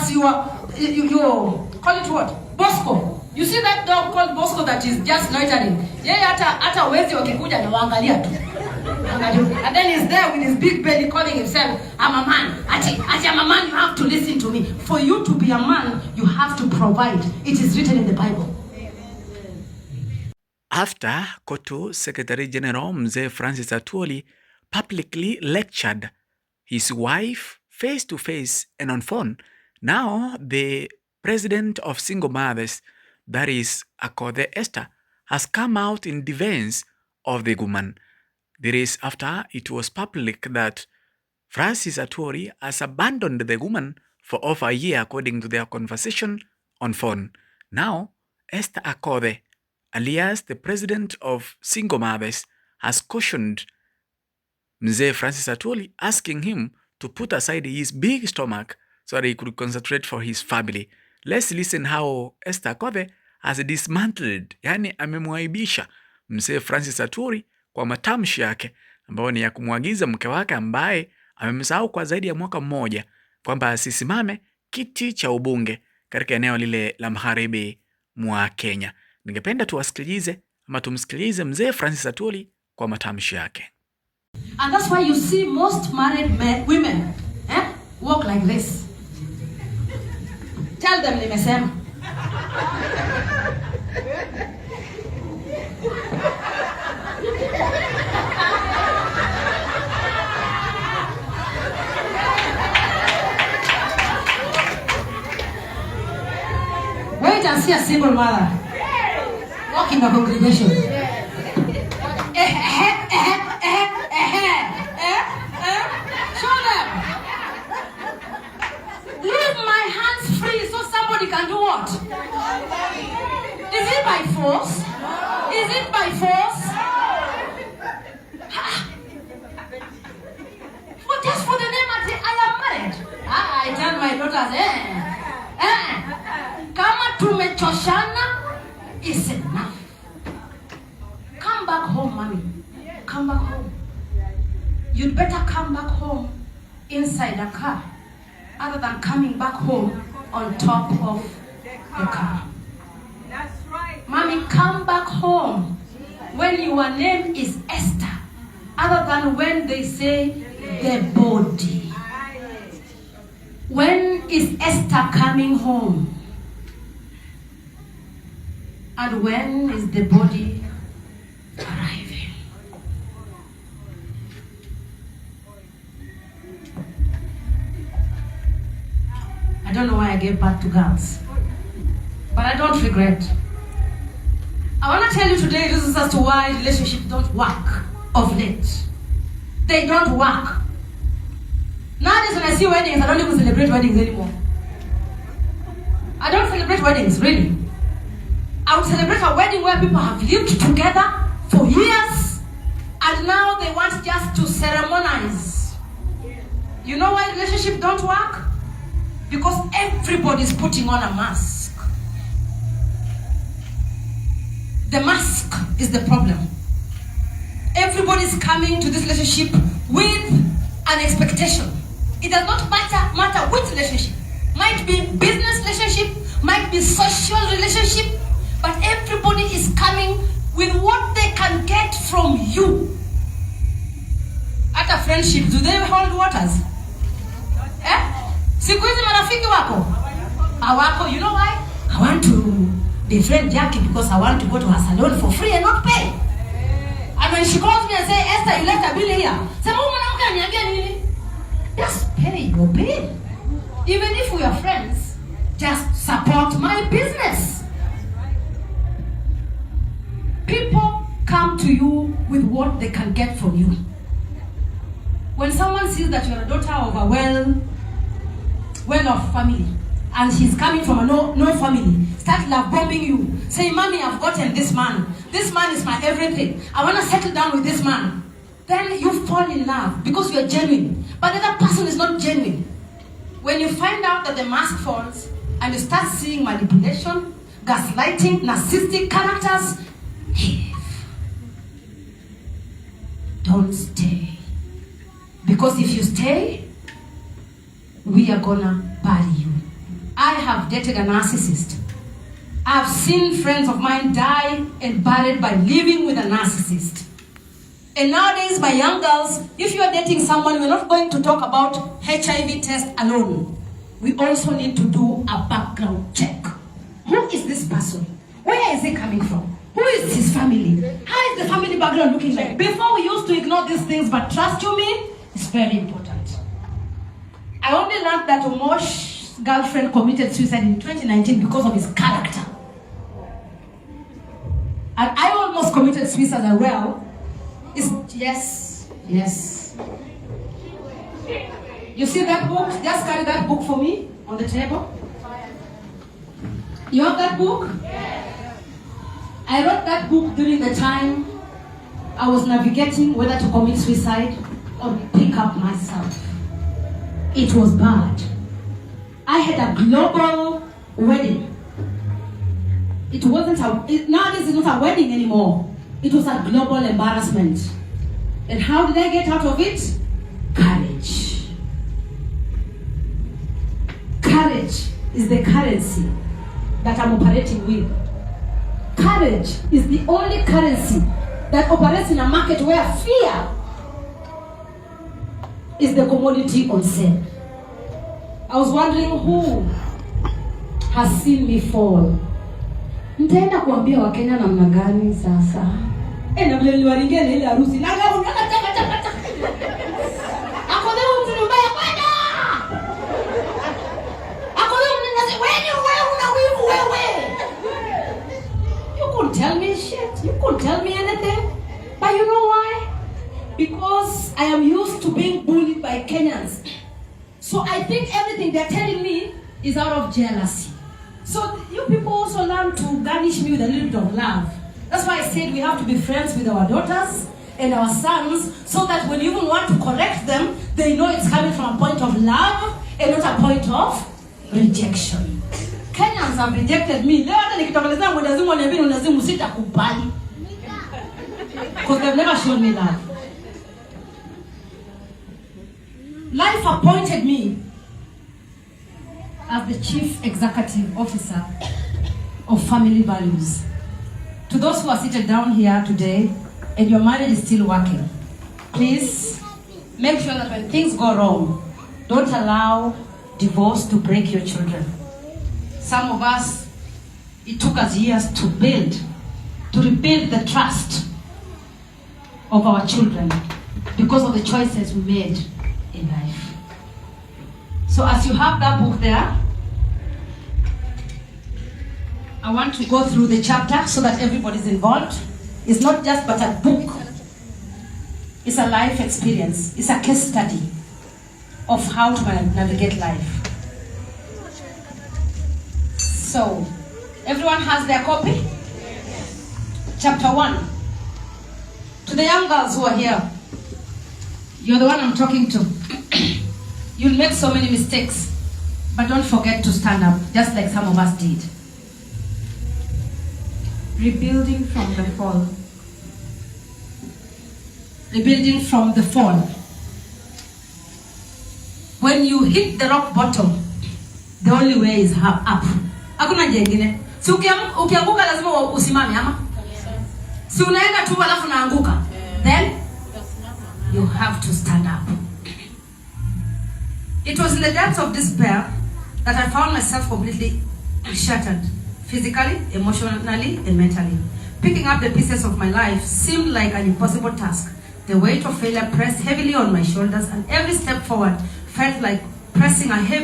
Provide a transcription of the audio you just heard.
as you call it what? Bosco. You see that dog called Bosco that is just loitering. Yeah, hata wezi wakikuja na waangalia tu. And then he's there with his big belly calling himself, I'm a man. Ati I'm a man, you have to listen to me. For you to be a man, you have to provide. It is written in the Bible. After COTU Secretary General Mzee Francis Atwoli publicly lectured his wife face to face and on phone, now the president of single mothers, that is Akothee Esther, has come out in defense of the woman. This is after it was public that Francis Atwoli has abandoned the woman for over a year according to their conversation on phone. Now, Esther Akothee, alias the president of single mothers, has cautioned Mzee Francis Atwoli, asking him to put aside his big stomach so that he could concentrate for his family. Let's listen how Esther Akothee has dismantled, yani amemwaibisha Mzee Francis Atwoli kwa matamshi yake ambayo ni ya kumwagiza mke wake ambaye amemsahau kwa zaidi ya mwaka mmoja kwamba asisimame kiti cha ubunge katika eneo lile la magharibi mwa Kenya. Ningependa tuwasikilize ama tumsikilize Mzee Francis Atwoli kwa matamshi yake. And that's why you see most married women walk like this. Tell them nimesema. Wait and see a single mother walk in the congregation. Show them. Leave my hands free so somebody can do what? Is it by force? Is it by force? But just for the name I am married. I tell my daughters, kama tumechoshana is enough. Come back home, mommy. Come back home. You'd better come back home inside a car other than coming back home on top of the car. That's right. Mommy, come back home when your name is Esther, other than when they say the body. When is Esther coming home? And when is the body arriving? I don't know why I gave birth to girls, but I don't regret. I want to tell you today reasons as to why relationships don't work of late. They don't work. Nowadays when I see weddings, I don't even celebrate weddings anymore. I don't celebrate weddings, really. I would celebrate a wedding where people have lived together for years and now they want just to ceremonize. You know why relationships don't work? Because everybody's putting on a mask. The mask is the problem. Everybody's coming to this relationship with an expectation. It does not matter which relationship. Might be business relationship, might be social relationship, but everybody is coming with what they can get from you. At a friendship, do they hold waters? Siku hizi marafiki wako? Hawako. You know why? I want to befriend Jackie because I want to go to her salon for free and not pay. And when she calls me and say, Esther, you left a bill here. Say, mwanamke ananiambia nini? Just pay your bill. Even if we are friends, just support my business. People come to you with what they can get from you. When someone sees that you're a daughter of a well-off family, and she's coming from a no family, start love bombing you. Say, mommy, I've gotten this man. This man is my everything. I want to settle down with this man. Then you fall in love because you're genuine. But the other person is not genuine. When you find out that the mask falls and you start seeing manipulation, gaslighting, narcissistic characters, leave. Don't stay. Because if you stay, we are gonna bury you. have dated a narcissist. I've seen friends of mine die and buried by living with a narcissist. And nowadays, my young girls, if you are dating someone, we're not going to talk about HIV test alone. We also need to do a background check. Who is this person? Where is he coming from? Who is his family? How is the family background looking like? Before we used to ignore these things, but trust you me, it's very important. I only learned that Omosh's girlfriend committed suicide in 2019 because of his character. And I almost committed suicide as well. Yes. You see that book? Just carry that book for me on the table. You have that book? Yes. I wrote that book during the time I was navigating whether to commit suicide or pick up myself. It was bad. I had a global wedding. It wasn't nowadays it's not a wedding anymore. It was a global embarrassment. And how did I get out of it? Courage. Courage is the currency that I'm operating with. Courage is the only currency that operates in a market where fear is the commodity on sale. I was wondering who has seen me fall. Nitaenda kuambia Wakenya namna gani sasa? Na vile niliwaringia ile harusi. Na ngao unataka. Akothee mtu mbaya kwenda. Akothee mnasema wewe una wivu wewe. You couldn't tell me shit. You couldn't tell me anything. But you know why? Because I am used to being bullied by Kenyans. So I think everything they're telling me is out of jealousy. So you people also learn to garnish me with a little bit of love. That's why I said we have to be friends with our daughters and our sons, so that when you even want to correct them, they know it's coming from a point of love and not a point of rejection. Kenyans have rejected me. Because they've never shown me love. Life appointed me as the Chief Executive Officer of Family Values. To those who are seated down here today and your marriage is still working, please make sure that when things go wrong, don't allow divorce to break your children. Some of us, it took us years to rebuild the trust of our children because of the choices we made in life. So as you have that book there, I want to go through the chapter so that everybody's involved. It's not just but a book. It's a life experience. It's a case study of how to navigate life. So, everyone has their copy? Chapter 1. To the young girls who are here, you're the one I'm talking to. You'll make so many mistakes, but don't forget to stand up, just like some of us did. Rebuilding from the fall. Rebuilding from the fall. When you hit the rock bottom, the only way is up. Hakuna jengine. Si ukianguka lazima usimame ama? Si unaenda tu alafu unaanguka. Then you have to stand up. It was in the depths of despair that I found myself completely shattered, physically, emotionally, and mentally. Picking up the pieces of my life seemed like an impossible task. The weight of failure pressed heavily on my shoulders, and every step forward felt like pressing a heavy